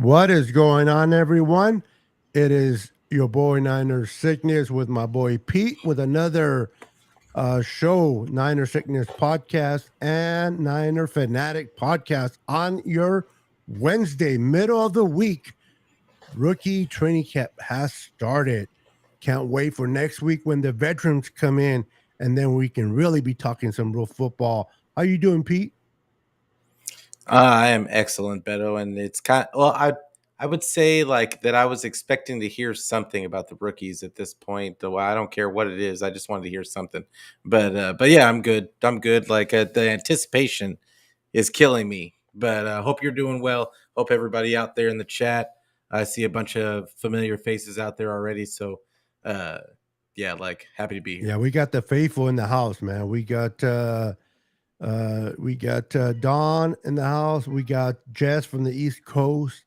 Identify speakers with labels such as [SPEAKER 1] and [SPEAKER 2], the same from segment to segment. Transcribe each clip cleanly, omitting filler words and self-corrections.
[SPEAKER 1] What is going on, everyone? It is your boy Niner Sickness with my boy Pete with another show, Niner Sickness Podcast and Niner Fanatic Podcast on your Wednesday, middle of the week. Rookie training camp has started. Can't wait for next week when the veterans come in, and then we can really be talking some real football. How you doing, Pete?
[SPEAKER 2] I am excellent, Beto, and it's I would say like that. I was expecting to hear something about the rookies at this point. Though I don't care what it is. I just wanted to hear something. But yeah, I'm good. I'm good. The anticipation is killing me. But hope you're doing well. Hope everybody out there in the chat. I see a bunch of familiar faces out there already. So uh, yeah, happy to be here.
[SPEAKER 1] Yeah, we got the faithful in the house, man. We got Dawn in the house. We got Jess from the East Coast,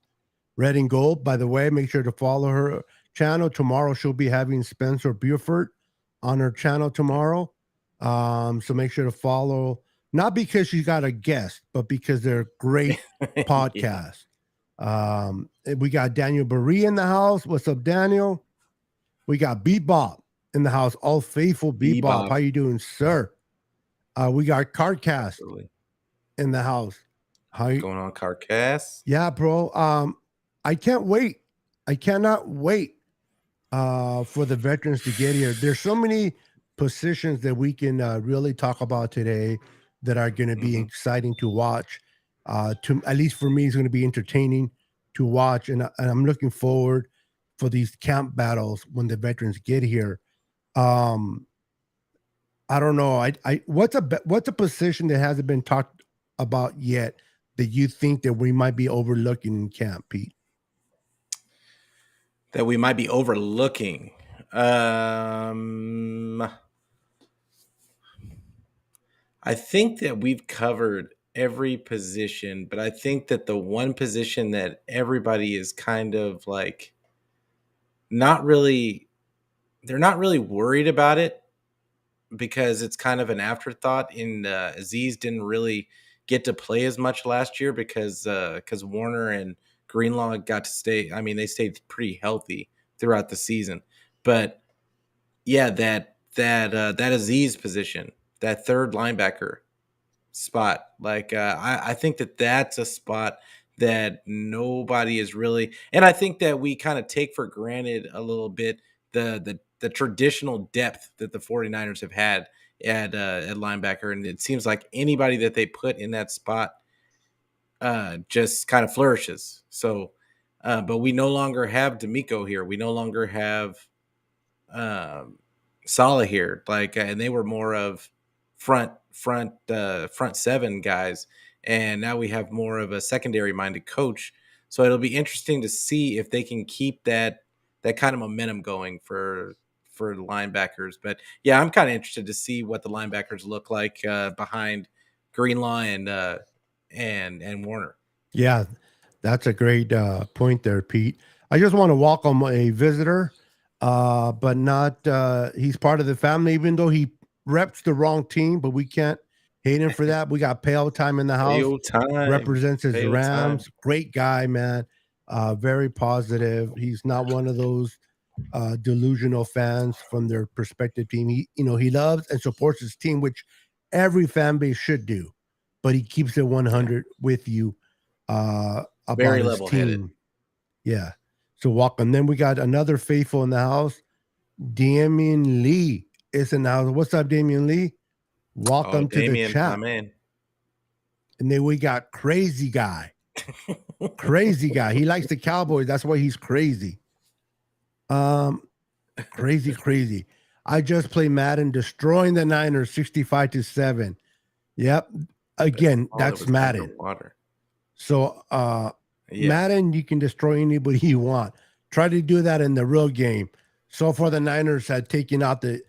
[SPEAKER 1] Red and Gold. By the way, make sure to follow her channel. Tomorrow she'll be having Spencer Buford on her channel tomorrow. So make sure to follow, not because she's got a guest, but because they're great podcasts. We got Daniel Barry in the house. What's up, Daniel? We got Bebop in the house. All faithful Bebop. How you doing, sir? We got Cardcast in the house.
[SPEAKER 2] How you going on, Cardcast?
[SPEAKER 1] Yeah, bro. I can't wait. I cannot wait for the veterans to get here. There's so many positions that we can really talk about today that are going to be exciting to watch. To at least for me, it's going to be entertaining to watch, and I'm looking forward for these camp battles when the veterans get here. I don't know. What's a position that hasn't been talked about yet that you think that we might be overlooking in camp, Pete?
[SPEAKER 2] That we might be overlooking. I think that we've covered every position, but I think that the one position that everybody is kind of like they're not really worried about it because it's kind of an afterthought. Aziz didn't really get to play as much last year because Warner and Greenlaw got to stay. I mean, they stayed pretty healthy throughout the season. But yeah, that Aziz position, that third linebacker spot, I think that's a spot that nobody is really, and I think that we kind of take for granted a little bit the traditional depth that the 49ers have had at linebacker, and it seems like anybody that they put in that spot just kind of flourishes. So, but we no longer have D'Amico here. We no longer have Saleh here. And they were more of front seven guys, and now we have more of a secondary minded coach. So it'll be interesting to see if they can keep that kind of momentum going for the linebackers. But yeah, I'm kind of interested to see what the linebackers look like behind Greenlaw and Warner.
[SPEAKER 1] Yeah, that's a great point there, Pete. I just want to welcome a visitor, but not he's part of the family, even though he reps the wrong team, but we can't hate him for that. We got Pale Time in the house. Represents his Rams. Great guy, man. Very positive. He's not one of those delusional fans from their perspective team. He loves and supports his team, which every fan base should do, but he keeps it 100 with you about
[SPEAKER 2] very
[SPEAKER 1] his team. Yeah. So welcome. Then we got another faithful in the house. Damian Lee is in the house. What's up, Damian Lee? Welcome to
[SPEAKER 2] Damian,
[SPEAKER 1] the chat.
[SPEAKER 2] Man.
[SPEAKER 1] And then we got Crazy Guy. Crazy Guy. He likes the Cowboys. That's why he's crazy. Crazy. I just played Madden, destroying the Niners 65-7. Yep. Again, that's Madden. So Madden, you can destroy anybody you want. Try to do that in the real game. So far, the Niners had taken out the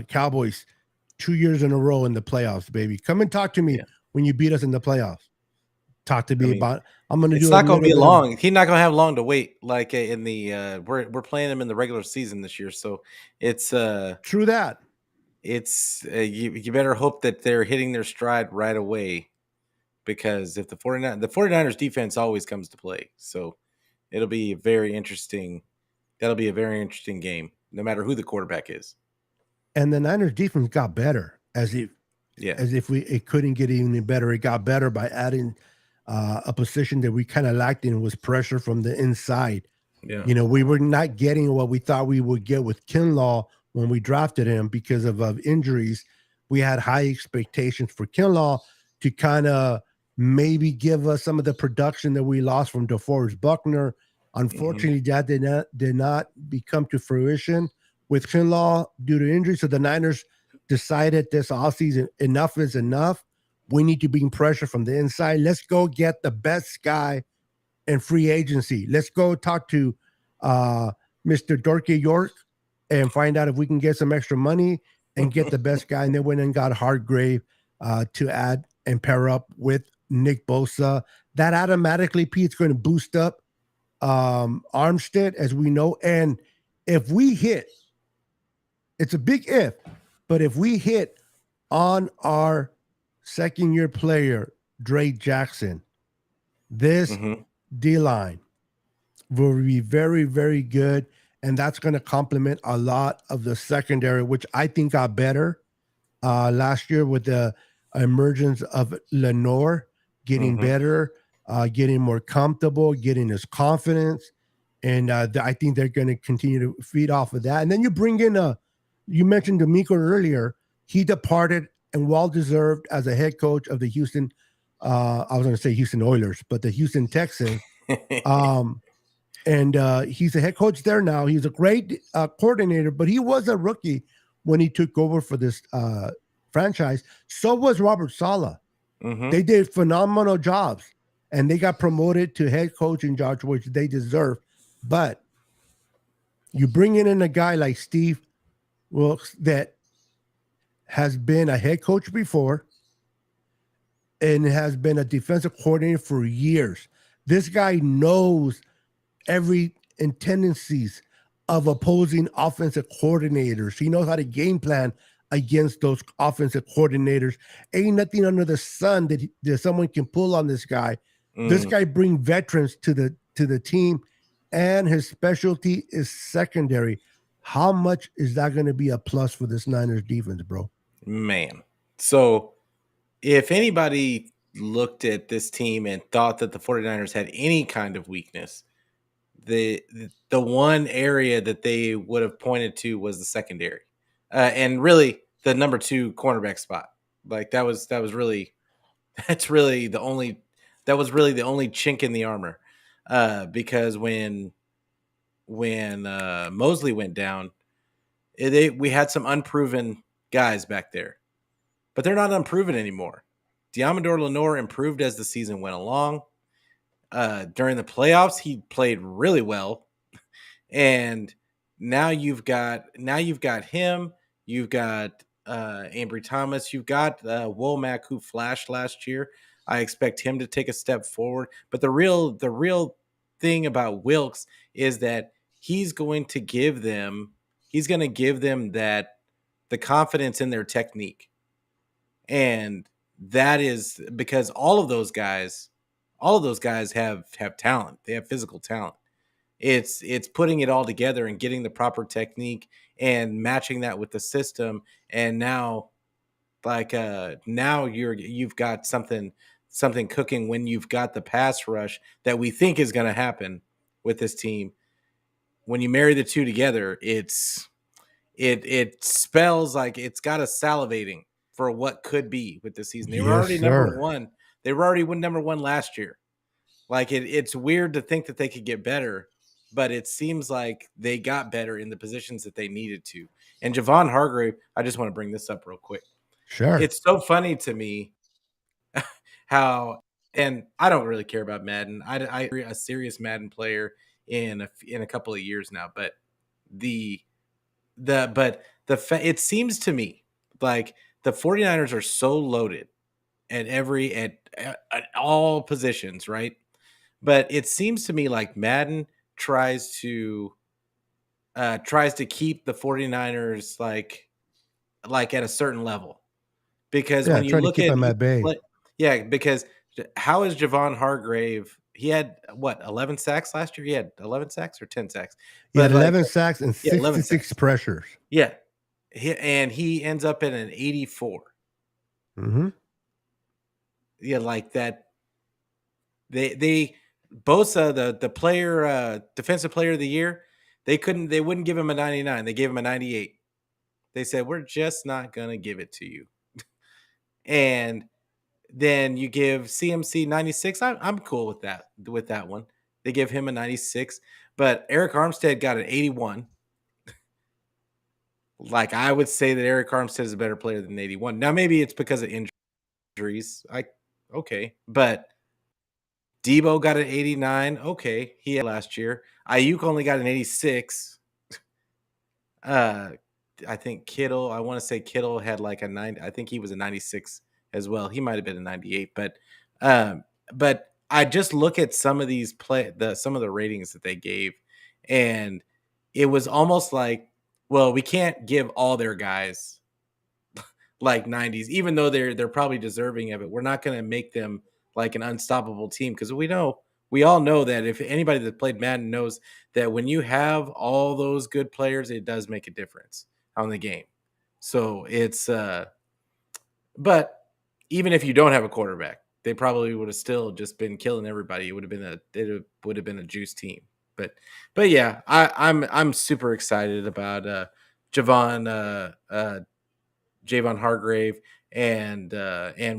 [SPEAKER 1] Cowboys 2 years in a row in the playoffs, baby. Come and talk to me when you beat us in the playoffs. Talk to me about. I'm going to do.
[SPEAKER 2] It's not going to be long. He's not going to have long to wait. Like in the we're playing him in the regular season this year, so it's
[SPEAKER 1] true that.
[SPEAKER 2] It's you better hope that they're hitting their stride right away, because if the 49ers defense always comes to play. So it'll be very interesting. That'll be a very interesting game, no matter who the quarterback is.
[SPEAKER 1] And the Niners defense got better
[SPEAKER 2] Yeah.
[SPEAKER 1] as if it couldn't get any better. It got better by adding a position that we kind of lacked in, was pressure from the inside.
[SPEAKER 2] Yeah.
[SPEAKER 1] You know, we were not getting what we thought we would get with Kinlaw when we drafted him because of injuries. We had high expectations for Kinlaw to kind of maybe give us some of the production that we lost from DeForest Buckner. Unfortunately, that did not become to fruition with Kinlaw due to injury. So the Niners decided this offseason, enough is enough. We need to bring pressure from the inside. Let's go get the best guy in free agency. Let's go talk to Mr. Dorky York and find out if we can get some extra money and get the best guy. And they went and got Hargrave to add and pair up with Nick Bosa. That automatically, Pete's going to boost up Armstead, as we know. And if we hit, it's a big if, but if we hit on our second-year player, Drake Jackson, this D-line will be very, very good. And that's going to complement a lot of the secondary, which I think got better last year with the emergence of Lenore getting better, getting more comfortable, getting his confidence. And I think they're going to continue to feed off of that. And then you bring in you mentioned D'Amico earlier. He departed and well-deserved as a head coach of the Houston, I was going to say Houston Oilers, but the Houston Texans. And he's a head coach there now. He's a great coordinator, but he was a rookie when he took over for this franchise. So was Robert Saleh. They did phenomenal jobs, and they got promoted to head coaching jobs, which they deserve. But you bring in a guy like Steve Wilkes that has been a head coach before and has been a defensive coordinator for years. This guy knows every tendencies of opposing offensive coordinators. He knows how to game plan against those offensive coordinators. Ain't nothing under the sun that someone can pull on this guy. This guy brings veterans to the team, and his specialty is secondary. How much is that going to be a plus for this Niners defense, bro?
[SPEAKER 2] Man. So if anybody looked at this team and thought that the 49ers had any kind of weakness, the one area that they would have pointed to was the secondary, and really the number 2 cornerback spot. Like that was really the only chink in the armor, because when Mosley went down, we had some unproven guys back there, but they're not unproven anymore. Diamador Lenore improved as the season went along. During the playoffs, he played really well, and now you've got him. You've got Ambry Thomas. You've got Womack, who flashed last year. I expect him to take a step forward. But the real thing about Wilkes is that he's going to give them that the confidence in their technique, and that is because all of those guys have talent. They have physical talent. It's putting it all together and getting the proper technique and matching that with the system. And now, now you've got something cooking when you've got the pass rush that we think is going to happen with this team. When you marry the two together, it spells like it's got us salivating for what could be with this season. They were already number one. They were already number one last year. Like it's weird to think that they could get better, but it seems like they got better in the positions that they needed to. And Javon Hargrave, I just want to bring this up real quick.
[SPEAKER 1] Sure.
[SPEAKER 2] It's so funny to me how, and I don't really care about Madden. I'm a serious Madden player in a couple of years now, but it seems to me like the 49ers are so loaded at all positions, right? But it seems to me like Madden tries to keep the 49ers like at a certain level, because when you look at
[SPEAKER 1] them at bay.
[SPEAKER 2] because how is Javon Hargrave? He had what 11 sacks last year. He had 11 sacks or 10 sacks,
[SPEAKER 1] He had
[SPEAKER 2] but like
[SPEAKER 1] 11 sacks and
[SPEAKER 2] yeah, 11
[SPEAKER 1] 66
[SPEAKER 2] sacks.
[SPEAKER 1] pressures.
[SPEAKER 2] Yeah, and he ends up in an 84.
[SPEAKER 1] Mm-hmm.
[SPEAKER 2] Yeah, like that. They Bosa, the player, defensive player of the year, they wouldn't give him a 99. They gave him a 98. They said, we're just not gonna give it to you. And then you give CMC 96. I'm cool with that one. They give him a 96, but Eric Armstead got an 81. Like I would say that Eric Armstead is a better player than 81. Now maybe it's because of injuries. Okay, but Debo got an 89. Okay, he had last year. Ayuk only got an 86. Uh, I think Kittle. I want to say Kittle had like a 9. I think he was a 96 as well. He might have been a 98, um, but I just look at some of these some of the ratings that they gave, and it was almost like, well, we can't give all their guys like 90s, even though they're probably deserving of it. We're not going to make them like an unstoppable team because we all know that if anybody that played Madden knows that when you have all those good players, it does make a difference on the game. So it's but even if you don't have a quarterback, they probably would have still just been killing everybody. It would have been a juice team. But yeah, I'm super excited about Javon Javon Hargrave and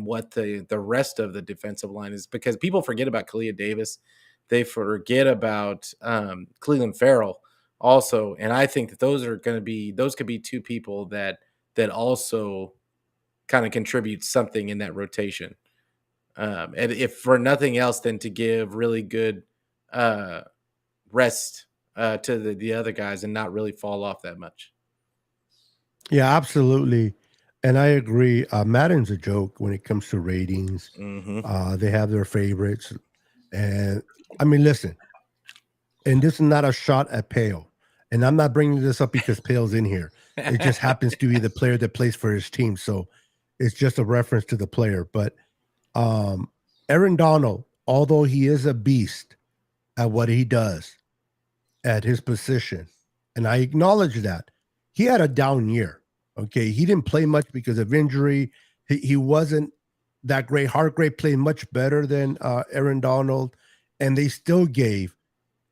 [SPEAKER 2] what the rest of the defensive line is, because people forget about Kalia Davis, they forget about Cleveland Farrell also, and I think that those could be two people that also kind of contribute something in that rotation, and if for nothing else than to give really good uh, rest to the other guys and not really fall off that much.
[SPEAKER 1] Yeah, absolutely. And I agree. Madden's a joke when it comes to ratings.
[SPEAKER 2] Mm-hmm.
[SPEAKER 1] They have their favorites. And I mean, listen, and this is not a shot at Pale. And I'm not bringing this up because Pale's in here. It just happens to be the player that plays for his team. So it's just a reference to the player. But Aaron Donald, although he is a beast at what he does at his position, and I acknowledge that, he had a down year. Okay. He didn't play much because of injury. He wasn't that great. Hargrave played much better than Aaron Donald, and they still gave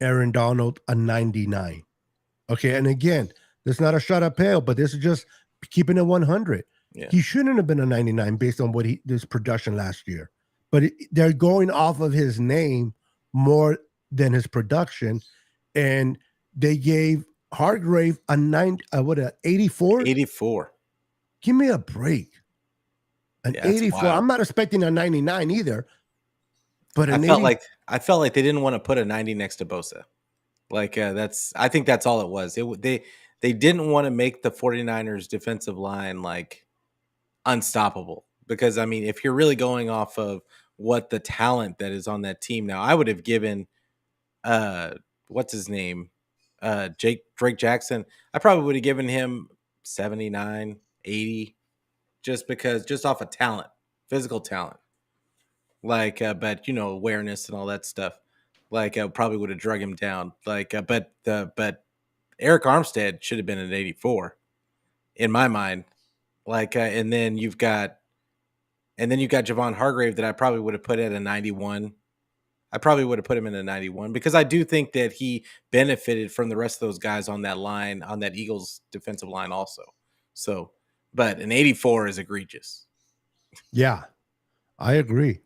[SPEAKER 1] Aaron Donald a 99. Okay. And again, this is not a shot at Pale, but this is just keeping it 100.
[SPEAKER 2] Yeah.
[SPEAKER 1] He shouldn't have been a 99 based on this production last year. But they're going off of his name more than his production. And they gave Hargrave a 84?
[SPEAKER 2] 84.
[SPEAKER 1] Give me a break. An 84.
[SPEAKER 2] Wild.
[SPEAKER 1] I'm not expecting a 99 either. But
[SPEAKER 2] I felt like they didn't want to put a 90 next to Bosa. Like I think that's all it was. They didn't want to make the 49ers defensive line like unstoppable, because I mean, if you're really going off of what the talent that is on that team now, I would have given what's his name? Drake Jackson. I probably would have given him 79, 80, just off of talent, physical talent. Like but awareness and all that stuff. Like probably would have drug him down. Like but Eric Armstead should have been an 84 in my mind. Like and then you've got Javon Hargrave that I probably would have put at a 91. I probably would have put him in a 91 because I do think that he benefited from the rest of those guys on that line, on that Eagles defensive line also. So, but an 84 is egregious.
[SPEAKER 1] Yeah, I agree.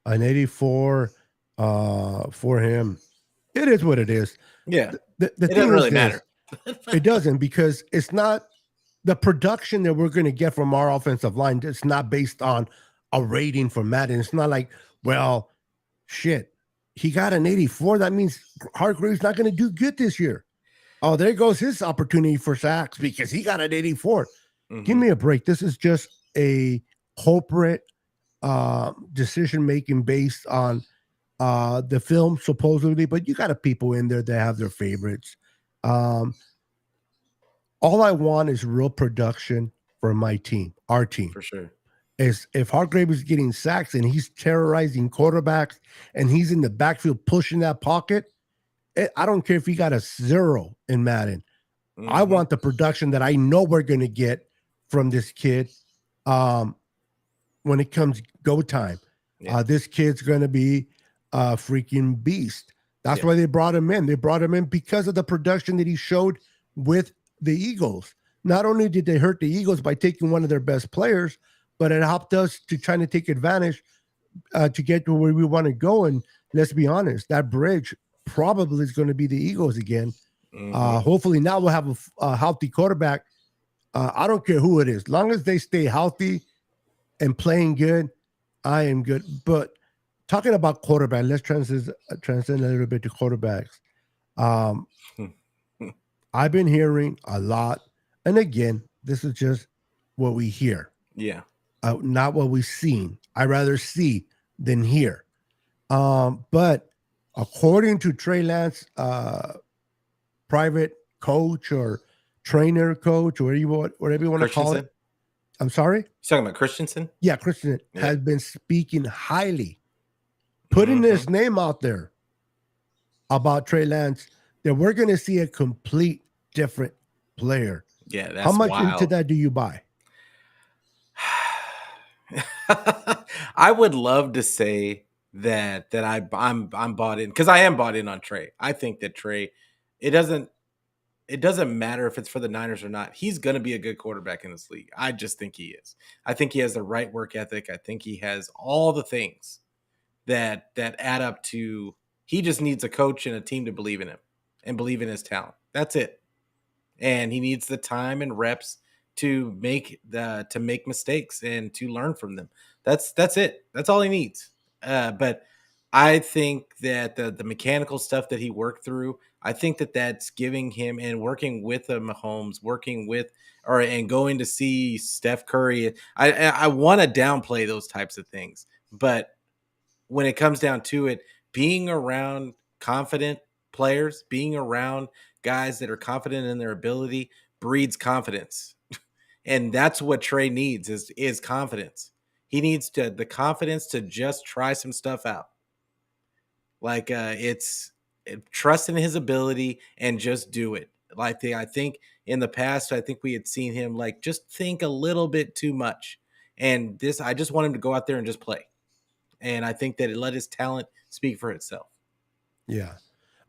[SPEAKER 1] An 84 for him. It is what it is.
[SPEAKER 2] Yeah.
[SPEAKER 1] The
[SPEAKER 2] it
[SPEAKER 1] thing
[SPEAKER 2] doesn't really
[SPEAKER 1] is
[SPEAKER 2] matter.
[SPEAKER 1] It doesn't, because it's not the production that we're going to get from our offensive line. It's not based on a rating for Madden. It's not like, well, shit, he got an 84. That means Hargrave's not going to do good this year. Oh, there goes his opportunity for sacks because he got an 84. Mm-hmm. Give me a break. This is just a corporate decision making based on the film, supposedly, but you got people in there that have their favorites. All I want is real production for my team, our team.
[SPEAKER 2] For sure.
[SPEAKER 1] is if Hargrave is getting sacks and he's terrorizing quarterbacks and he's in the backfield pushing that pocket, I don't care if he got a 0 in Madden. I want the production that I know we're going to get from this kid when it comes go time.
[SPEAKER 2] Yeah.
[SPEAKER 1] This kid's going to be a freaking beast. That's why they brought him in. They brought him in because of the production that he showed with the Eagles. Not only did they hurt the Eagles by taking one of their best players, but it helped us to try to take advantage to get to where we want to go. And let's be honest, that bridge probably is going to be the Eagles again. Hopefully now we'll have a healthy quarterback. I don't care who it is. As long as they stay healthy and playing good, I am good. But talking about quarterback, let's transcend a little bit to quarterbacks. I've been hearing a lot. And again, this is just what we hear.
[SPEAKER 2] Yeah.
[SPEAKER 1] Not what we've seen. I rather see than hear. But according to Trey Lance, private coach or trainer coach, or whatever you want to call it. I'm sorry?
[SPEAKER 2] You're talking about Christensen?
[SPEAKER 1] Yeah, Christensen has been speaking highly, putting his name out there about Trey Lance, that we're going to see a complete different player.
[SPEAKER 2] Yeah, that's
[SPEAKER 1] how much
[SPEAKER 2] wild.
[SPEAKER 1] into that do you buy?
[SPEAKER 2] I would love to say that I'm bought in, because I am bought in on Trey. I think that Trey, it doesn't matter if it's for the Niners or not. He's going to be a good quarterback in this league. I just think he is. I think he has the right work ethic. I think he has all the things that add up to. He just needs a coach and a team to believe in him and believe in his talent. That's it. And he needs the time and reps to make mistakes and to learn from them. That's it. That's all he needs. But I think that the mechanical stuff that he worked through, I think that that's giving him, and working with Mahomes, and going to see Steph Curry. I want to downplay those types of things, but when it comes down to it, being around confident players, being around guys that are confident in their ability breeds confidence. And that's what Trey needs is confidence. He needs the confidence to just try some stuff out. Like it's trust in his ability and just do it. Like I think in the past, I think we had seen him like just think a little bit too much. And I just want him to go out there and just play. And I think that it let his talent speak for itself.
[SPEAKER 1] Yeah.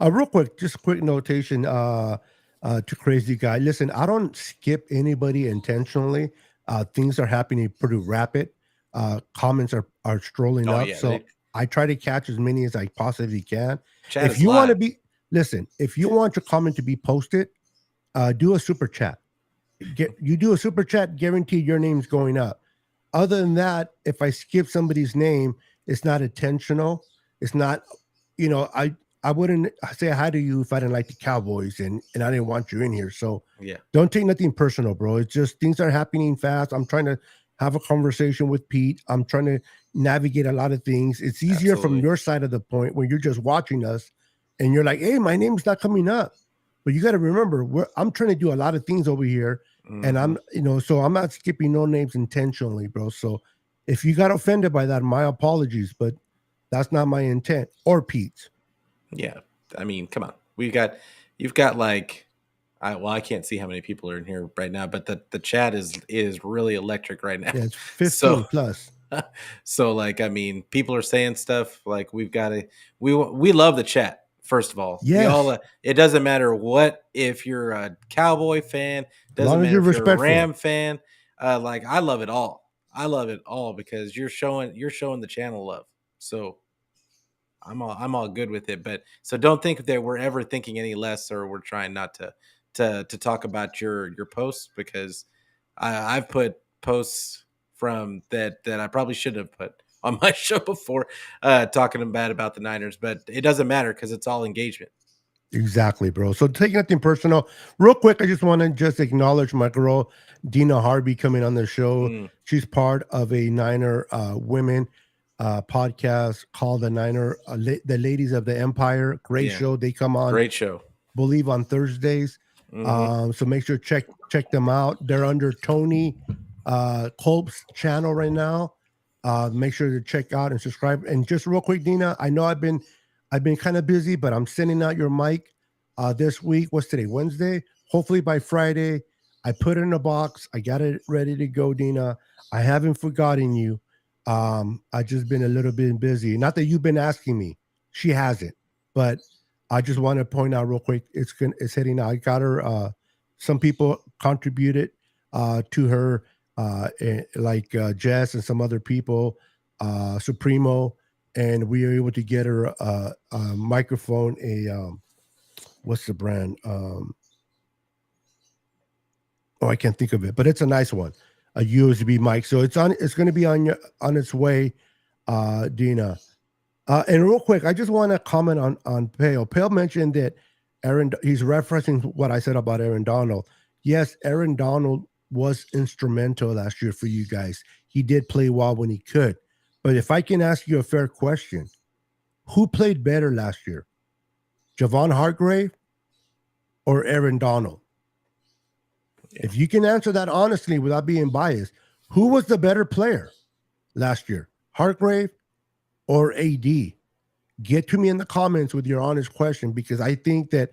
[SPEAKER 1] Real quick, just a quick notation to Crazy Guy. Listen, I don't skip anybody intentionally. Things are happening pretty rapid. Comments are strolling up.
[SPEAKER 2] Yeah,
[SPEAKER 1] so I try to catch as many as I possibly can.
[SPEAKER 2] If you want to
[SPEAKER 1] if you want your comment to be posted, do a super chat. You do a super chat, guaranteed your name's going up. Other than that, if I skip somebody's name, it's not intentional. It's not, I wouldn't say hi to you if I didn't like the Cowboys and I didn't want you in here. So don't take nothing personal, bro. It's just things are happening fast. I'm trying to have a conversation with Pete. I'm trying to navigate a lot of things. It's easier from your side of the point when you're just watching us and you're like, hey, my name's not coming up. But you got to remember, I'm trying to do a lot of things over here. And I'm, so I'm not skipping no names intentionally, bro. So if you got offended by that, my apologies, but that's not my intent or Pete's.
[SPEAKER 2] Yeah. I mean, come on. You've got like, I can't see how many people are in here right now, but the chat is really electric right now.
[SPEAKER 1] Yeah, it's 15 plus.
[SPEAKER 2] So like, I mean, people are saying stuff like we love the chat. First of all, it doesn't matter if you're a Cowboy fan, doesn't matter if you're a Ram fan. Like I love it all. I love it all because you're showing the channel love. So I'm all good with it. But so don't think that we're ever thinking any less, or we're trying not to talk about your posts, because I've put posts from that I probably shouldn't have put on my show before, talking bad about the Niners, but it doesn't matter because it's all engagement.
[SPEAKER 1] Exactly, bro. So take nothing personal. Real quick, I just want to acknowledge my girl Dina Harvey coming on the show. She's part of a Niner women podcast called the Ladies of the Empire. Great show. They come on.
[SPEAKER 2] Great show.
[SPEAKER 1] Believe on Thursdays. So make sure check them out. They're under Tony Colb's channel right now. Make sure to check out and subscribe. And just real quick, Dina, I know I've been kind of busy, but I'm sending out your mic this week. What's today? Wednesday. Hopefully by Friday, I put it in a box. I got it ready to go, Dina. I haven't forgotten you. I just been a little bit busy. Not that you've been asking me. She hasn't, but I just want to point out real quick. It's hitting out. I got her. Some people contributed to her, like Jess and some other people, Supremo, and we were able to get her a microphone. What's the brand? I can't think of it, but it's a nice one, a USB mic. So it's going to be on its way, Dina. And real quick, I just want to comment on Pale. Pale mentioned that he's referencing what I said about Aaron Donald. Yes, Aaron Donald was instrumental last year for you guys. He did play well when he could. But if I can ask you a fair question, who played better last year? Javon Hargrave or Aaron Donald? Yeah. If you can answer that honestly without being biased, who was the better player last year? Hargrave or AD? Get to me in the comments with your honest question, because I think that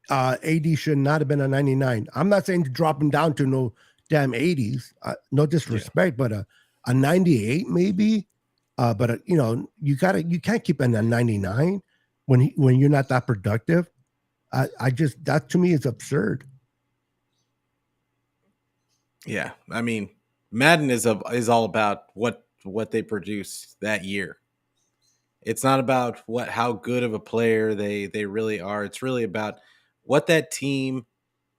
[SPEAKER 1] AD should not have been a 99. I'm not saying to drop him down to no damn 80s. No disrespect, but a 98 maybe. But you can't keep him at 99 when you're not that productive. That to me is absurd.
[SPEAKER 2] Yeah, I mean, Madden is all about what they produce that year. It's not about how good of a player they really are. It's really about what that team,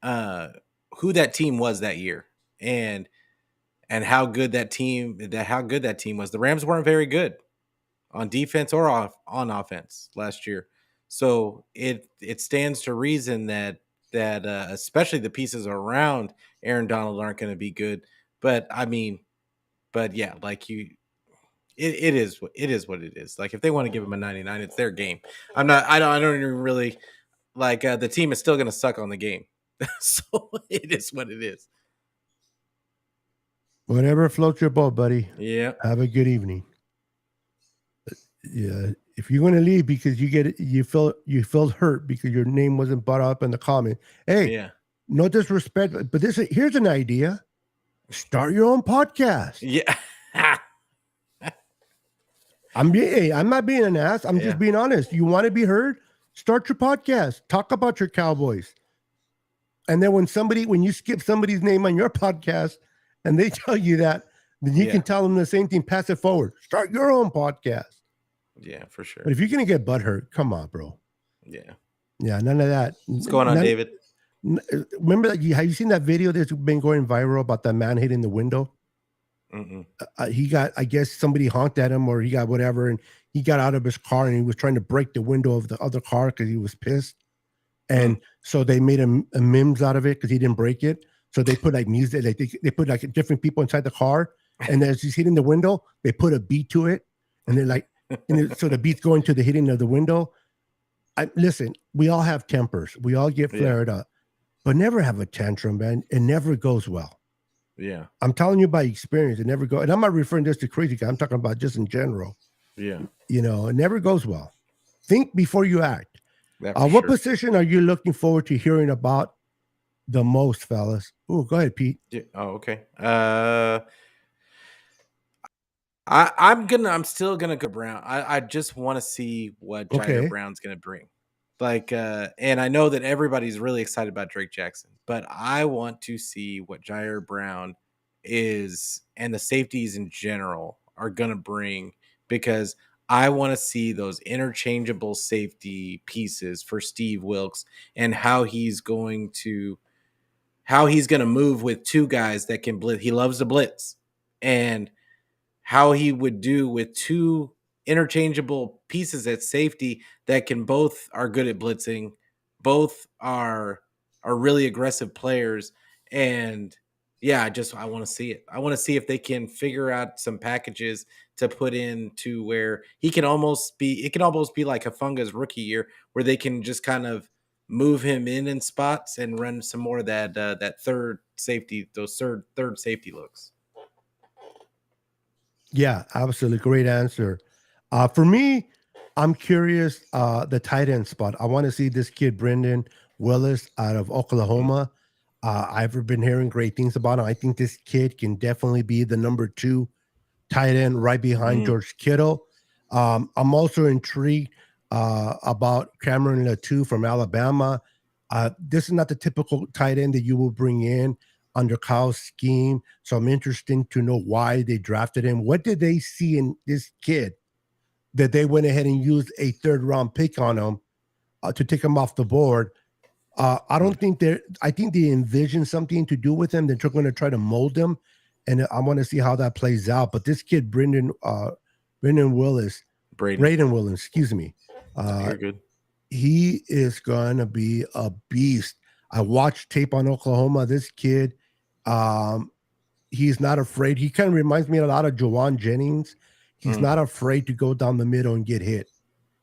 [SPEAKER 2] who that team was that year, and how good that team was. The Rams weren't very good on defense or on offense last year, so it stands to reason that especially the pieces around Aaron Donald aren't going to be good. But yeah, like it is what it is. Like if they want to give him a 99, it's their game. I don't even really like the team is still going to suck on the game. So it is what it is.
[SPEAKER 1] Whatever floats your boat, buddy.
[SPEAKER 2] Yeah.
[SPEAKER 1] Have a good evening. Yeah. If you're going to leave because you felt hurt because your name wasn't brought up in the comment. Hey, yeah. No disrespect, but here's an idea. Start your own podcast.
[SPEAKER 2] Yeah.
[SPEAKER 1] I'm not being an ass. I'm just being honest. You want to be heard? Start your podcast. Talk about your Cowboys. And then when you skip somebody's name on your podcast and they tell you that, then you can tell them the same thing. Pass it forward. Start your own podcast.
[SPEAKER 2] Yeah, for sure.
[SPEAKER 1] But if you're going to get butthurt, come on, bro.
[SPEAKER 2] Yeah.
[SPEAKER 1] Yeah, none of that.
[SPEAKER 2] What's going on, David?
[SPEAKER 1] Remember, have you seen that video that's been going viral about that man hitting the window? He got, I guess somebody honked at him or he got whatever, and he got out of his car and he was trying to break the window of the other car because he was pissed. And so they made a memes out of it because he didn't break it. So they put like music, they put like different people inside the car, and as he's hitting the window, they put a beat to it, and they're like, so the beat's going to the hitting of the window. Listen, we all have tempers, we all get flared up, but never have a tantrum, man. It never goes well.
[SPEAKER 2] Yeah,
[SPEAKER 1] I'm telling you by experience, it never goes. And I'm not referring this to crazy guy. I'm talking about just in general.
[SPEAKER 2] Yeah,
[SPEAKER 1] it never goes well. Think before you act. What position are you looking forward to hearing about the most, fellas? Oh, go ahead, Pete.
[SPEAKER 2] Yeah. Oh, okay. I'm still gonna go Brown. I just want to see what Jair Brown's gonna bring. Like, and I know that everybody's really excited about Drake Jackson, but I want to see what Jair Brown is and the safeties in general are gonna bring, because I want to see those interchangeable safety pieces for Steve Wilks and how he's going to move with two guys that can blitz. He loves to blitz, and how he would do with two interchangeable pieces at safety that both are good at blitzing, both are really aggressive players. And yeah, I want to see it. I want to see if they can figure out some packages to put in to where it can almost be like Hafunga's rookie year, where they can just kind of move him in spots and run some more of that third safety, those third safety looks.
[SPEAKER 1] Yeah, absolutely. Great answer. For me, I'm curious the tight end spot. I want to see this kid, Brendan Willis, out of
[SPEAKER 2] Mm,
[SPEAKER 1] Oklahoma. I've been hearing great things about him. I think this kid can definitely be the number two tight end right behind
[SPEAKER 2] mm,
[SPEAKER 1] George Kittle. I'm also intrigued about Cameron Latu from Alabama. This is not the typical tight end that you will bring in under Kyle's scheme. So I'm interested to know why they drafted him. What did they see in this kid that they went ahead and used a third round pick on him to take him off the board? I
[SPEAKER 2] mm.
[SPEAKER 1] don't think they're. I think they envision something to do with him. They're going to try to mold him, and I want to see how that plays out. But this kid, Brendan Willis,
[SPEAKER 2] Braden,
[SPEAKER 1] Braden Willis, excuse me, uh,
[SPEAKER 2] you're good.
[SPEAKER 1] he is going to be a beast. I watched tape on Oklahoma. This kid, um, he's not afraid. He kind of reminds me a lot of Jawan Jennings. He's
[SPEAKER 2] Mm.
[SPEAKER 1] not afraid to go down the middle and get hit.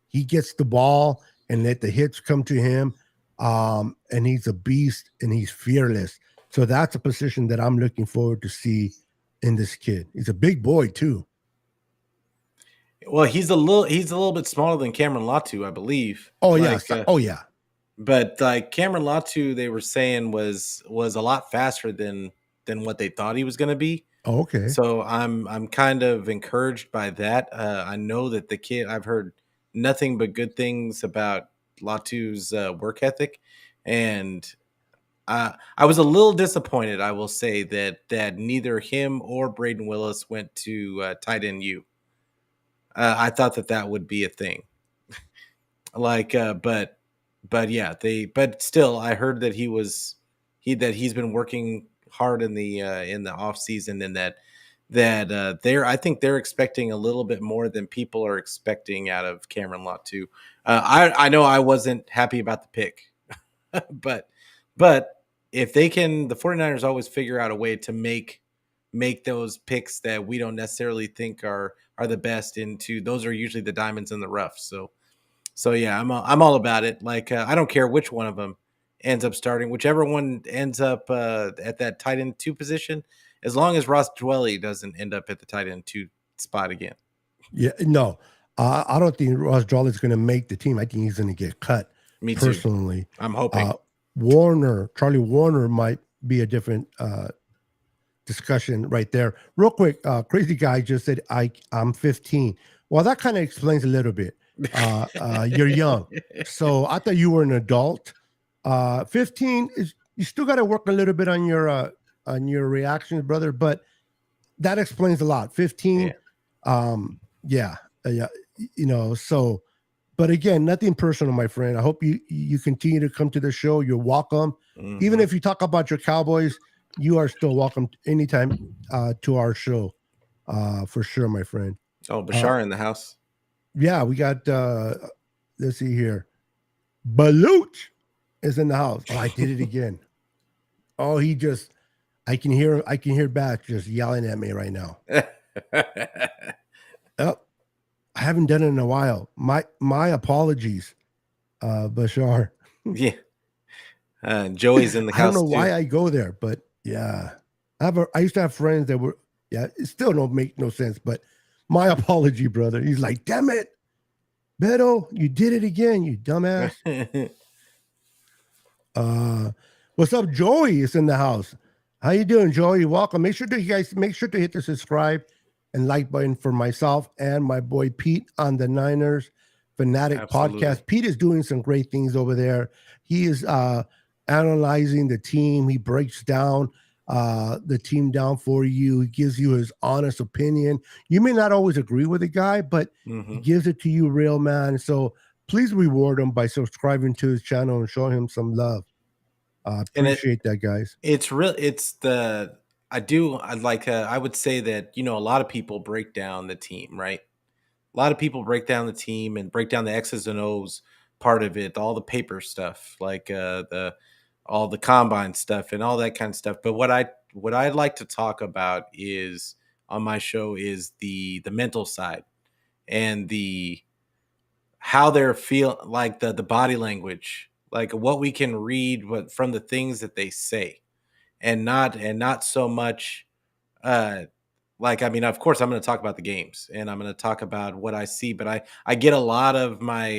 [SPEAKER 1] He gets the ball and let the hits come to him. And he's a beast and he's fearless. So that's a position that I'm looking forward to see in this kid. He's a big boy too.
[SPEAKER 2] Well, he's a little bit smaller than Cameron Latu, I believe.
[SPEAKER 1] Oh yeah.
[SPEAKER 2] Like,
[SPEAKER 1] Oh yeah.
[SPEAKER 2] but like Cameron Latu, they were saying was a lot faster than what they thought he was going to be.
[SPEAKER 1] Oh, okay.
[SPEAKER 2] So I'm kind of encouraged by that. I know that the kid. I've heard nothing but good things about Latu's work ethic, and I was a little disappointed. I will say that neither him or Braden Willis went to tight end U. I thought that would be a thing. Like, but yeah, but still, I heard that he's been working hard in the off season, and that I think they're expecting a little bit more than people are expecting out of Cameron Lott too. I know I wasn't happy about the pick, but but if they can, the 49ers always figure out a way to make those picks that we don't necessarily think are the best into, those are usually the diamonds in the rough. So yeah, I'm all about it. Like, I don't care which one of them ends up starting, whichever one ends up at that tight end two position, as long as Ross Dwelly doesn't end up at the tight end two spot again.
[SPEAKER 1] Yeah. No, I don't think Ross Droll is going to make the team. I think he's going to get cut
[SPEAKER 2] Me too.
[SPEAKER 1] personally.
[SPEAKER 2] I'm hoping.
[SPEAKER 1] Charlie Warner might be a different discussion right there. Real quick, crazy guy just said I'm 15. Well, that kind of explains a little bit. You're young, so I thought you were an adult. 15 is you still got to work a little bit on your reactions, brother. But that explains a lot. 15,
[SPEAKER 2] Yeah.
[SPEAKER 1] yeah, yeah, you know. So, but again, nothing personal, my friend. I hope you continue to come to the show. You're welcome. Even
[SPEAKER 2] Mm-hmm.
[SPEAKER 1] if you talk about your Cowboys, you are still welcome anytime to our show, for sure, my friend.
[SPEAKER 2] Oh,
[SPEAKER 1] Uh,
[SPEAKER 2] Bashar in the house.
[SPEAKER 1] yeah, we got. Let's see here. Baluch is in the house. Oh, I did it again. Oh, he just. I can hear. I can hear back just yelling at me right now. Oh, I haven't done it in a while. My apologies, Bashar.
[SPEAKER 2] Yeah. Joey's in the
[SPEAKER 1] I don't
[SPEAKER 2] house
[SPEAKER 1] know
[SPEAKER 2] too.
[SPEAKER 1] why I go there, but yeah, I used to have friends that were yeah. It still don't make no sense, but my apology, brother. He's like, damn it, Beto, you did it again, you dumbass. What's up, Joey? Is in the house. How you doing, Joey? Welcome. Make sure to you guys make sure to hit the subscribe and like button for myself and my boy Pete on the Niners Fanatic
[SPEAKER 2] Absolutely.
[SPEAKER 1] podcast. Pete is doing some great things over there. He is analyzing the team. He breaks down the team down for you. He gives you his honest opinion. You may not always agree with the guy, but he
[SPEAKER 2] Mm-hmm.
[SPEAKER 1] gives it to you real, man. So please reward him by subscribing to his channel and show him some love.
[SPEAKER 2] And it
[SPEAKER 1] Appreciate that, guys.
[SPEAKER 2] it's real. It's the I like. I would say that a lot of people break down the team, right? A lot of people break down the team and break down the X's and O's part of it, all the paper stuff, like the all the combine stuff and all that kind of stuff. But what I'd like to talk about is on my show is the mental side and the how they're feel, like the body language, like what we can read what from the things that they say, and not so much uh Like, I mean, of course, I'm going to talk about the games and I'm going to talk about what I see, but I get a lot of my